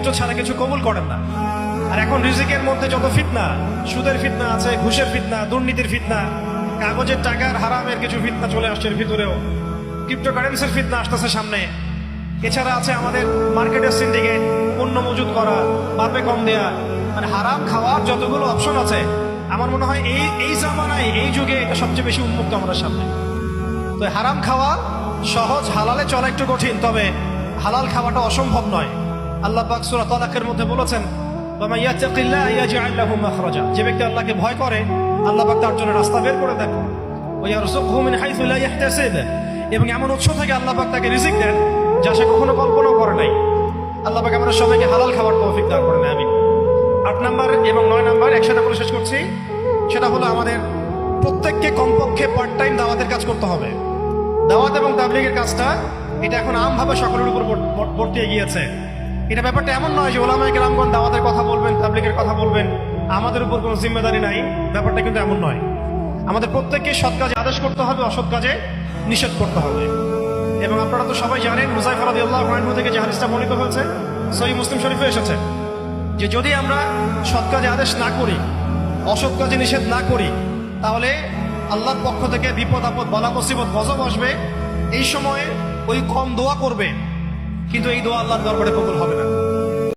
ধৈর্য ছাড়া কিছু কবুল করেন না। আর এখন রিজিকের মধ্যে যত ফিতনা, সুদের ফিতনা আছে, ঘুষের ফিতনা, দুর্নীতির ফিতনা, কাগজের টাকার হারামের কিছু ফিতনা চলে আসছে এর ভিতরেও, ক্রিপ্টোকারেন্সির ফিতনা আসতেছে সামনে। এছাড়া আছে আমাদের মার্কেটের সিন্ডিকেট, পণ্য মজুত করা, বাপে কম দেয়া, মানে হারাম খাওয়ার যতগুলো অপশন আছে, আমার মনে হয় এই জামানায়, এই যুগে এটা সবচেয়ে বেশি উন্মুক্ত আমাদের সামনে। তো হারাম খাওয়া সহজ, হালালে চলা একটু কঠিন, তবে হালাল খাওয়াটা অসম্ভব নয়। আল্লাহ পাক সূরা তালাকের মধ্যে বলেছেন, ওয়া ইয়াত্তাকিল্লাহ ইয়াজআল লাহু মাখরাজা, যে ব্যক্তি আল্লাহকে ভয় করে আল্লাহ পাক তার জন্য রাস্তা বের করে দেন। ওয়া ইয়ারযুকহু মিন হাইসু লা ইয়াহতাসিব, এবং এমন উৎস থেকে আল্লাহ পাক তাকে রিজিক দেন যা সে কখনো কল্পনাও করে নাই। আল্লাহ পাক আমাদের সবাইকে হালাল খাওয়ার তৌফিক দান করেন, আমিন। 8 নাম্বার এবং 9 নাম্বার একসাথে বলে শেষ করছি, সেটা হলো আমাদের প্রত্যেককে কমপক্ষে পার্ট টাইম দাওয়াতের কাজ করতে হবে। দাওয়াত এবং তাবলীগের কাজটা এটা এখন আমভাবে সকলের উপর বর্তিয়ে গিয়েছে। এটা ব্যাপারটা এমন নয় যে ওলামায়ে কেরামগণ দাওয়াতের কথা বলবেন, তাবলীগের কথা বলবেন, আমাদের উপর কোনো জিম্মেদারি নাই, ব্যাপারটা কিন্তু এমন নয়। আমাদের প্রত্যেককে সৎ কাজে আদেশ করতে হবে, অসৎ কাজে নিষেধ করতে হবে। এবং আপনারা তো সবাই জানেন, হুযায়ফা রাদিয়াল্লাহু আনহু থেকে যে হাদিসটা বর্ণিত হয়েছে সহিহ মুসলিম শরীফে এসেছে, যে যদি আমরা সৎ কাজে আদেশ না করি, অসৎ কাজে নিষেধ না করি, তাহলে আল্লাহর পক্ষ থেকে বিপদ আপদ, বালা মুসিবত, গজব আসবে। এই সময়ে ওই কম দোয়া করবে, কিন্তু এই দোয়া আল্লাহর দরবারে কবুল হবে না।